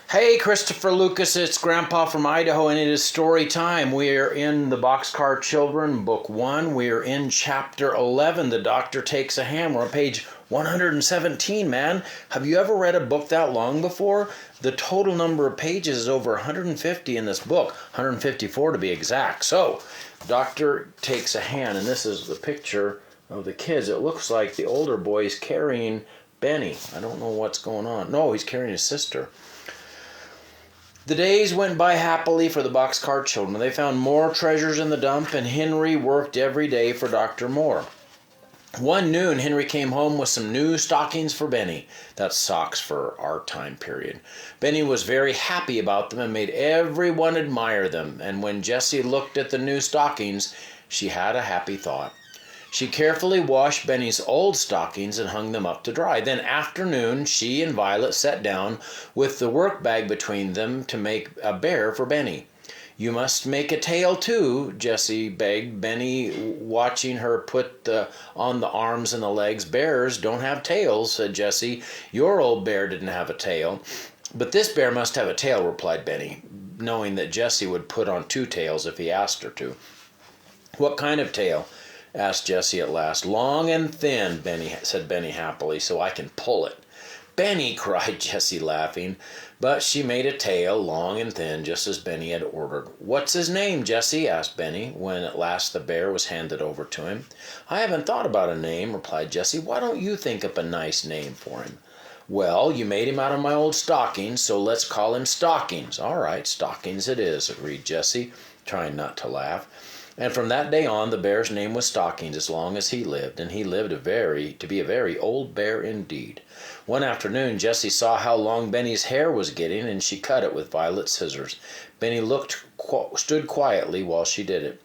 Hey, Christopher Lucas, it's Grandpa from Idaho, and it is story time. We are in the Boxcar Children, Book 1. We are in Chapter 11, The Doctor Takes a Ham. We're on page 117, man. Have you ever read a book that long before? The total number of pages is over 150 in this book, 154 to be exact. So, Doctor takes a hand, and this is the picture of the kids. It looks like the older boy is carrying Benny. I don't know what's going on. No, he's carrying his sister. The days went by happily for the Boxcar Children. They found more treasures in the dump, and Henry worked every day for Dr. Moore. One noon, Henry came home with some new stockings for Benny. That's socks for our time period. Benny was very happy about them and made everyone admire them. And when Jessie looked at the new stockings, she had a happy thought. She carefully washed Benny's old stockings and hung them up to dry. Then afternoon, she and Violet sat down with the work bag between them to make a bear for Benny. "You must make a tail too," Jessie begged Benny, watching her put on the arms and the legs. "Bears don't have tails," said Jessie. "Your old bear didn't have a tail." "But this bear must have a tail," replied Benny, knowing that Jessie would put on two tails if he asked her to. "What kind of tail?" asked Jessie at last. "Long and thin," said Benny happily, "so I can pull it." "Benny!" cried Jessie, laughing. But she made a tail, long and thin, just as Benny had ordered. "What's his name, Jessie?" asked Benny, when at last the bear was handed over to him. "I haven't thought about a name," replied Jessie. "Why don't you think up a nice name for him?" "Well, you made him out of my old stockings, so let's call him Stockings." "All right, Stockings it is," agreed Jessie, trying not to laugh. And from that day on, the bear's name was Stockings as long as he lived, and he lived to be a very old bear indeed. One afternoon, Jessie saw how long Benny's hair was getting, and she cut it with Violet's scissors. Benny stood quietly while she did it.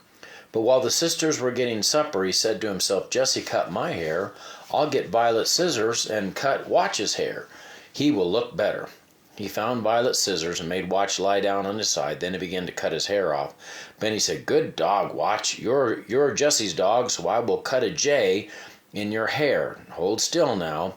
But while the sisters were getting supper, he said to himself, "Jessie cut my hair. I'll get Violet's scissors and cut Watch's hair. He will look better." He found Violet's scissors and made Watch lie down on his side. Then he began to cut his hair off. Benny said, "Good dog, Watch. You're Jessie's dog, so I will cut a J in your hair. Hold still now."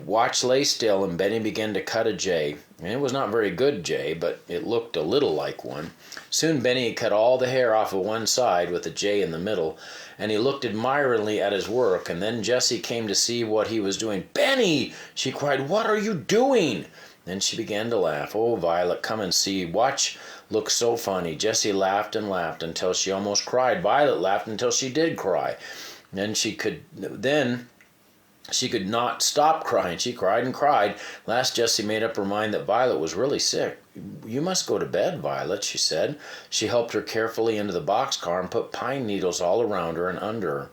Watch lay still, and Benny began to cut a J. And it was not a very good J, but it looked a little like one. Soon Benny had cut all the hair off of one side with a J in the middle, and he looked admiringly at his work. And then Jessie came to see what he was doing. "Benny!" she cried, "what are you doing?" Then she began to laugh. "Oh, Violet, come and see. Watch looks so funny." Jessie laughed and laughed until she almost cried. Violet laughed until she did cry. Then she could not stop crying. She cried and cried. Last, Jessie made up her mind that Violet was really sick. "You must go to bed, Violet," she said. She helped her carefully into the boxcar and put pine needles all around her and under her.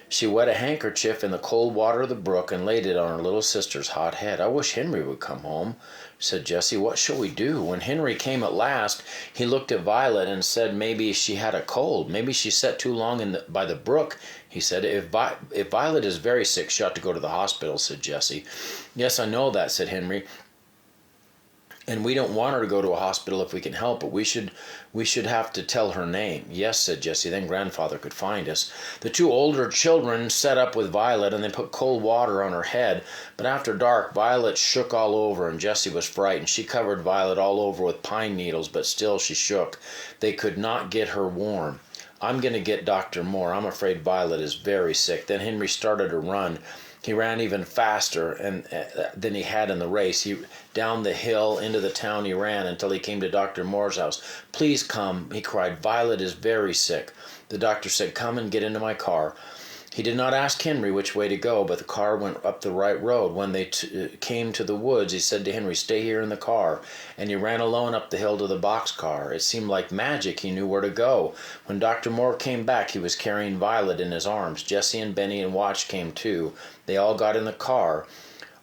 She wet a handkerchief in the cold water of the brook and laid it on her little sister's hot head. "I wish Henry would come home," said Jessie. "What shall we do?" When Henry came at last, he looked at Violet and said maybe she had a cold. "Maybe she sat too long by the brook," he said. If Violet is very sick, she ought to go to the hospital," said Jessie. "Yes, I know that," said Henry. "And we don't want her to go to a hospital if we can help it. We should have to tell her name." "Yes," said Jessie, "then Grandfather could find us." The two older children sat up with Violet, and they put cold water on her head. But after dark, Violet shook all over, and Jessie was frightened. She covered Violet all over with pine needles, but still she shook. They could not get her warm. "I'm going to get Dr. Moore. I'm afraid Violet is very sick." Then Henry started to run. He ran even faster than he had in the race. Down the hill into the town he ran until he came to Dr. Moore's house. "Please come," he cried. "Violet is very sick." The doctor said, "Come and get into my car." He did not ask Henry which way to go, but the car went up the right road. When they came to the woods, he said to Henry, "Stay here in the car." And he ran alone up the hill to the boxcar. It seemed like magic. He knew where to go. When Dr. Moore came back, he was carrying Violet in his arms. Jessie and Benny and Watch came too. They all got in the car.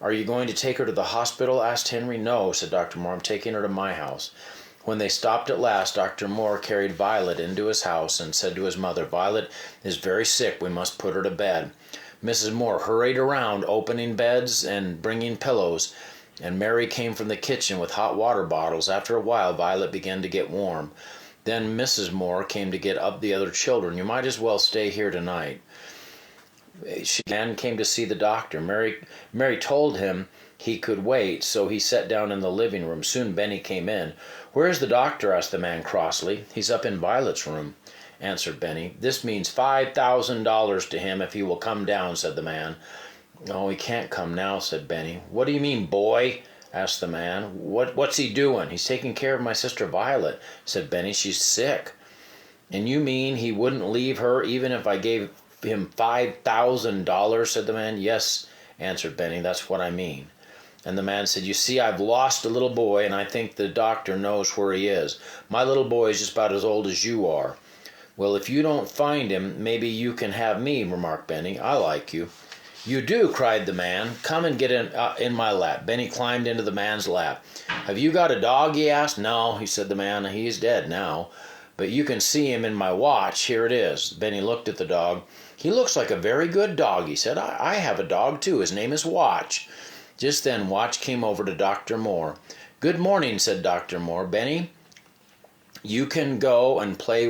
"Are you going to take her to the hospital?" asked Henry. "No," said Dr. Moore. "I'm taking her to my house." When they stopped at last, Dr. Moore carried Violet into his house and said to his mother, "Violet is very sick. We must put her to bed." Mrs. Moore hurried around, opening beds and bringing pillows, and Mary came from the kitchen with hot water bottles. After a while, Violet began to get warm. Then Mrs. Moore came to get up the other children. "You might as well stay here tonight." She then came to see the doctor. Mary told him he could wait, so he sat down in the living room. Soon Benny came in. "Where's the doctor?" asked the man crossly. "He's up in Violet's room," answered Benny. "This means $5,000 to him if he will come down," said the man. "Oh, he can't come now," said Benny. "What do you mean, boy?" asked the man. What's he doing?" "He's taking care of my sister Violet," said Benny. "She's sick." "And you mean he wouldn't leave her even if I gave him $5,000, said the man. "Yes," answered Benny, "that's what I mean." And the man said, "You see, I've lost a little boy, and I think the doctor knows where he is. My little boy is just about as old as you are." "Well, if you don't find him, maybe you can have me," remarked Benny. "I like you." "You do?" cried the man. "Come and get in my lap." Benny climbed into the man's lap. "Have you got a dog?" he asked. "No," said the man. "He's dead now. But you can see him in my watch. Here it is." Benny looked at the dog. "He looks like a very good dog," he said. I have a dog, too. His name is Watch." Just then Watch came over to Dr. Moore. "Good morning," said Dr. Moore. "Benny, you can go and play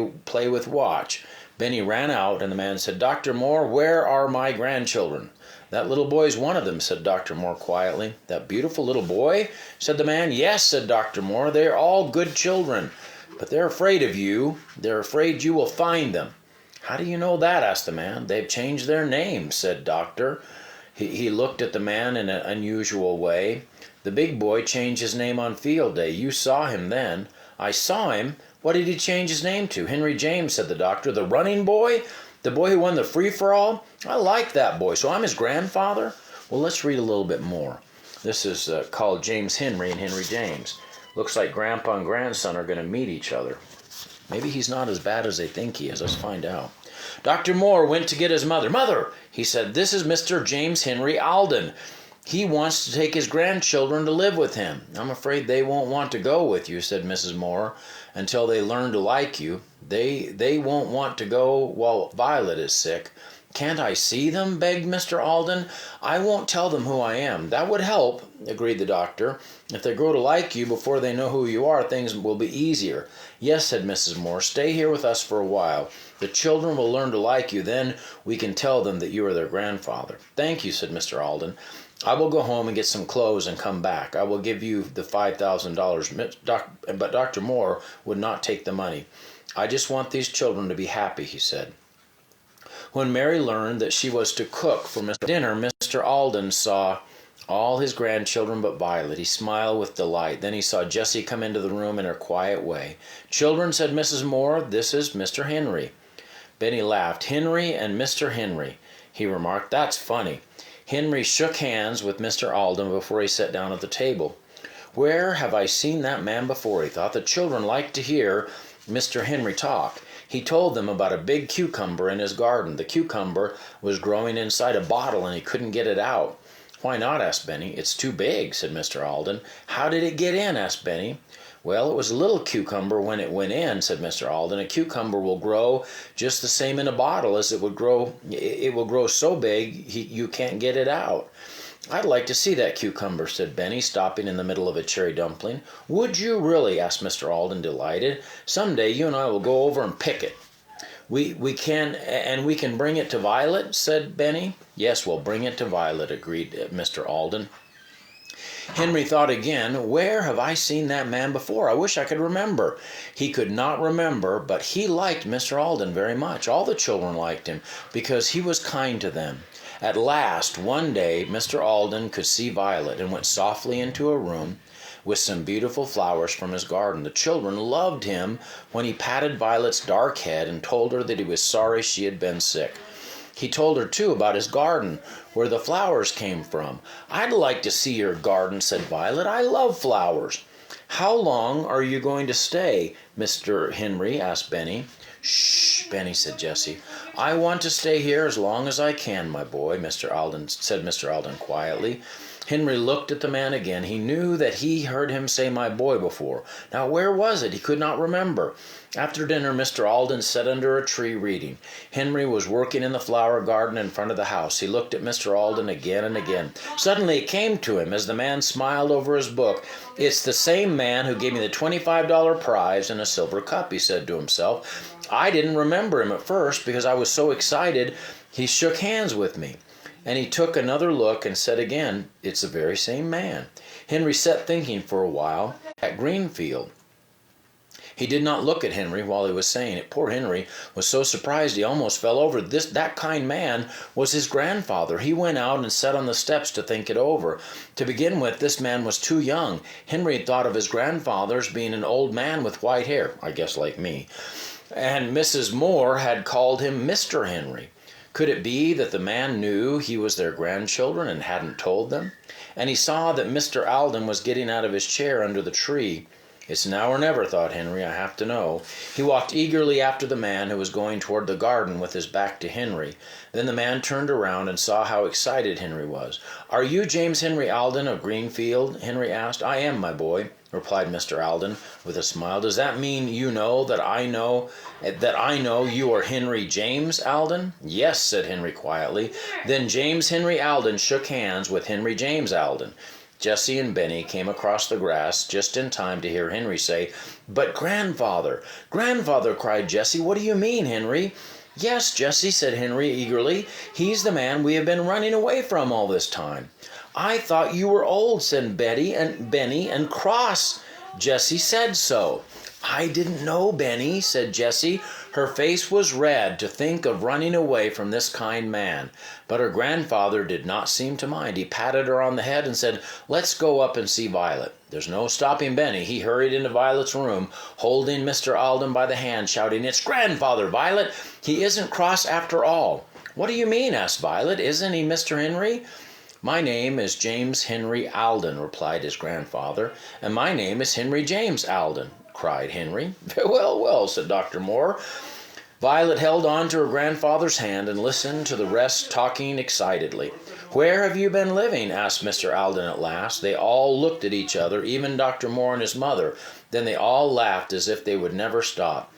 with Watch." Benny ran out, and the man said, "Dr. Moore, where are my grandchildren?" "That little boy's one of them," said Dr. Moore quietly. "That beautiful little boy?" said the man. "Yes," said Dr. Moore. "They're all good children. But they're afraid of you. They're afraid you will find them." "How do you know that?" asked the man. "They've changed their names," said Doctor. He looked at the man in an unusual way. "The big boy changed his name on field day. You saw him then." "I saw him. What did he change his name to?" "Henry James," said the doctor. "The running boy? The boy who won the free-for-all? I like that boy. So I'm his grandfather?" "Well, let's read a little bit more." This is called James Henry and Henry James. Looks like grandpa and grandson are going to meet each other. Maybe he's not as bad as they think he is. Let's find out. Dr. Moore went to get his mother. "Mother," he said, "this is Mr. James Henry Alden. He wants to take his grandchildren to live with him." "I'm afraid they won't want to go with you," said Mrs. Moore, "until they learn to like you. They won't want to go while Violet is sick." "Can't I see them?" begged Mr. Alden. "I won't tell them who I am." "That would help," agreed the doctor. "If they grow to like you before they know who you are, things will be easier." "Yes," said Mrs. Moore. "Stay here with us for a while. The children will learn to like you. Then we can tell them that you are their grandfather." "Thank you," said Mr. Alden. "I will go home and get some clothes and come back. I will give you the $5,000. But Dr. Moore would not take the money. "I just want these children to be happy," he said. When Mary learned that she was to cook for dinner, Mr. Alden saw all his grandchildren but Violet. He smiled with delight. Then he saw Jessie come into the room in her quiet way. "Children," said Mrs. Moore, "this is Mr. Henry." Benny laughed. "Henry and Mr. Henry," he remarked. "That's funny." Henry shook hands with Mr. Alden before he sat down at the table. "Where have I seen that man before?" he thought. The children liked to hear Mr. Henry talk. He told them about a big cucumber in his garden. The cucumber was growing inside a bottle and he couldn't get it out. "Why not?" asked Benny. "It's too big," said Mr. Alden. "How did it get in?" asked Benny. "Well, it was a little cucumber when it went in," said Mr. Alden. "A cucumber will grow just the same in a bottle as it would grow. It will grow so big you can't get it out." "I'd like to see that cucumber," said Benny, stopping in the middle of a cherry dumpling. "Would you really?" asked Mr. Alden, delighted. "Some day you and I will go over and pick it." We can bring it to Violet," said Benny. "Yes, we'll bring it to Violet," agreed Mr. Alden. Henry thought again. "Where have I seen that man before? I wish I could remember." He could not remember, but he liked Mr. Alden very much. All the children liked him because he was kind to them. At last, one day, Mr. Alden could see Violet and went softly into a room with some beautiful flowers from his garden. The children loved him when he patted Violet's dark head and told her that he was sorry she had been sick. He told her, too, about his garden, where the flowers came from. "I'd like to see your garden," said Violet. "I love flowers." "How long are you going to stay, Mr. Henry?" asked Benny. "Shh, Benny," said Jessie. "I want to stay here as long as I can, my boy," said Mr. Alden quietly. Henry looked at the man again. He knew that he heard him say "my boy" before. Now where was it? He could not remember. After dinner, Mr. Alden sat under a tree reading. Henry was working in the flower garden in front of the house. He looked at Mr. Alden again and again. Suddenly it came to him as the man smiled over his book. "It's the same man who gave me the $25 prize and a silver cup," he said to himself. "I didn't remember him at first because I was so excited he shook hands with me. And he took another look and said again, "It's the very same man." Henry sat thinking for a while at Greenfield. He did not look at Henry while he was saying it. Poor Henry was so surprised he almost fell over. That kind man was his grandfather. He went out and sat on the steps to think it over. To begin with, this man was too young. Henry had thought of his grandfather as being an old man with white hair, I guess like me. And Mrs. Moore had called him Mr. Henry. Could it be that the man knew he was their grandchildren and hadn't told them? And he saw that Mr. Alden was getting out of his chair under the tree. It's now or never, thought Henry, I have to know. He walked eagerly after the man who was going toward the garden with his back to Henry. Then the man turned around and saw how excited Henry was. "Are you James Henry Alden of Greenfield?" Henry asked. "I am, my boy," replied Mr. Alden with a smile. "Does that mean you know that I know you are Henry James Alden?" "Yes," said Henry quietly. Then James Henry Alden shook hands with Henry James Alden. Jessie and Benny came across the grass just in time to hear Henry say, "But grandfather, grandfather," cried Jessie, "what do you mean, Henry?" "Yes, Jessie," said Henry eagerly. "He's the man we have been running away from all this time." "I thought you were old," said Benny, "and cross." Jessie said so. "I didn't know, Benny," said Jessie. Her face was red to think of running away from this kind man. But her grandfather did not seem to mind. He patted her on the head and said, "Let's go up and see Violet." There's no stopping Benny. He hurried into Violet's room, holding Mr. Alden by the hand, shouting, "It's grandfather, Violet! He isn't cross after all." "What do you mean?" asked Violet. "Isn't he Mr. Henry?" "My name is James Henry Alden," replied his grandfather. "And my name is Henry James Alden," cried Henry. "Well, well," said Dr. Moore. Violet held on to her grandfather's hand and listened to the rest talking excitedly. "Where have you been living?" asked Mr. Alden at last. They all looked at each other, even Dr. Moore and his mother. Then they all laughed as if they would never stop.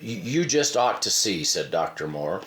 You just ought to see," said Dr. Moore.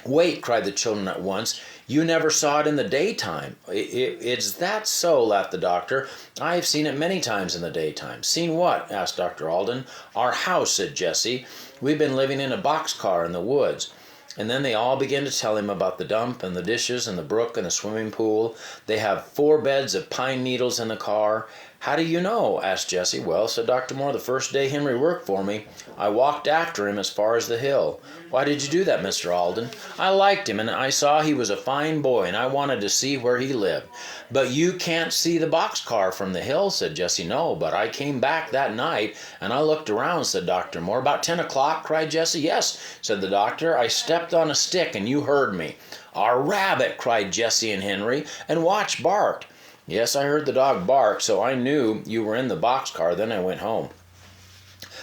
"Wait," cried the children at once. "You never saw it in the daytime." It's that so," laughed the doctor. "I have seen it many times in the daytime." "Seen what?" asked Dr. Alden. "Our house," said Jessie. "We've been living in a boxcar in the woods." And then they all began to tell him about the dump and the dishes and the brook and the swimming pool. "They have 4 beds of pine needles in the car." "How do you know?" asked Jessie. "Well," said Dr. Moore, "the first day Henry worked for me, I walked after him as far as the hill." "Why did you do that, Mr. Alden?" "I liked him, and I saw he was a fine boy, and I wanted to see where he lived." "But you can't see the boxcar from the hill," said Jessie. "No, but I came back that night, and I looked around," said Dr. Moore. "About 10 o'clock?" cried Jessie. "Yes," said the doctor. "I stepped on a stick, and you heard me." "A rabbit!" cried Jessie and Henry, "and Watch barked." "Yes, I heard the dog bark, so I knew you were in the boxcar. Then I went home."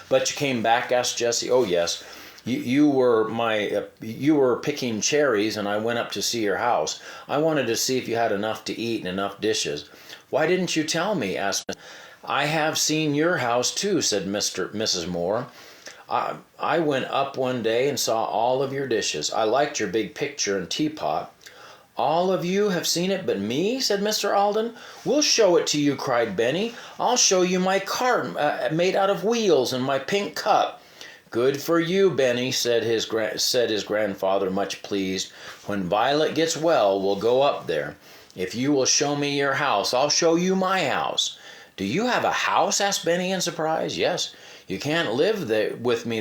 "But you came back?" asked Jessie. "Oh, yes. You were picking cherries, and I went up to see your house. I wanted to see if you had enough to eat and enough dishes." "Why didn't you tell me?" asked Miss. "I have seen your house too," said Mrs. Moore. I went up one day and saw all of your dishes. I liked your big picture and teapot." "All of you have seen it but me?" said Mr. Alden. "We'll show it to you," cried Benny. "I'll show you my cart made out of wheels and my pink cup." "Good for you, Benny," said his grandfather, much pleased. "When Violet gets well, we'll go up there. If you will show me your house, I'll show you my house." "Do you have a house?" asked Benny in surprise. "Yes. You can't live there with me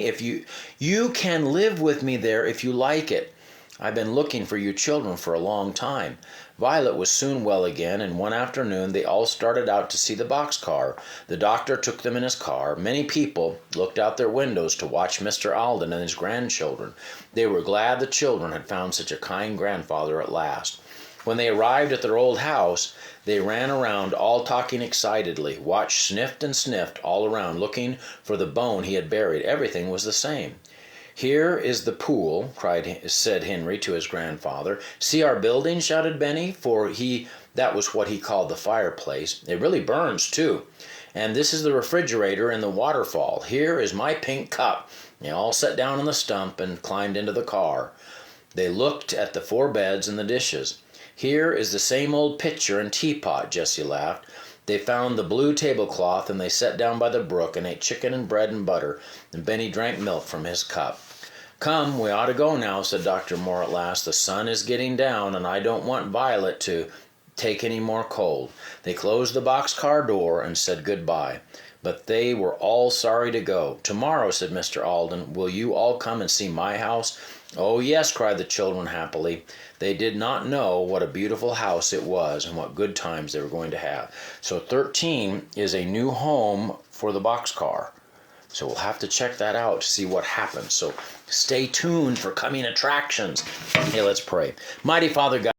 if you can live with me there if you like it. I've been looking for you children for a long time." Violet was soon well again, and one afternoon they all started out to see the boxcar. The doctor took them in his car. Many people looked out their windows to watch Mr. Alden and his grandchildren. They were glad the children had found such a kind grandfather at last. When they arrived at their old house, they ran around all talking excitedly. Watch sniffed and sniffed all around, looking for the bone he had buried. Everything was the same. "Here is the pool," said Henry to his grandfather. "See our building," shouted Benny, for that was what he called the fireplace. "It really burns, too. And this is the refrigerator and the waterfall. Here is my pink cup." They all sat down on the stump and climbed into the car. They looked at the 4 beds and the dishes. "Here is the same old pitcher and teapot," Jessie laughed. They found the blue tablecloth, and they sat down by the brook and ate chicken and bread and butter, and Benny drank milk from his cup. "Come, we ought to go now," said Dr. Moore at last. "The sun is getting down, and I don't want Violet to take any more cold." They closed the boxcar door and said good-bye. But they were all sorry to go. "Tomorrow," said Mr. Alden, "will you all come and see my house?" "Oh, yes," cried the children happily. They did not know what a beautiful house it was and what good times they were going to have. So 13 is a new home for the boxcar. So we'll have to check that out to see what happens. So stay tuned for coming attractions. Hey, let's pray. Mighty Father God,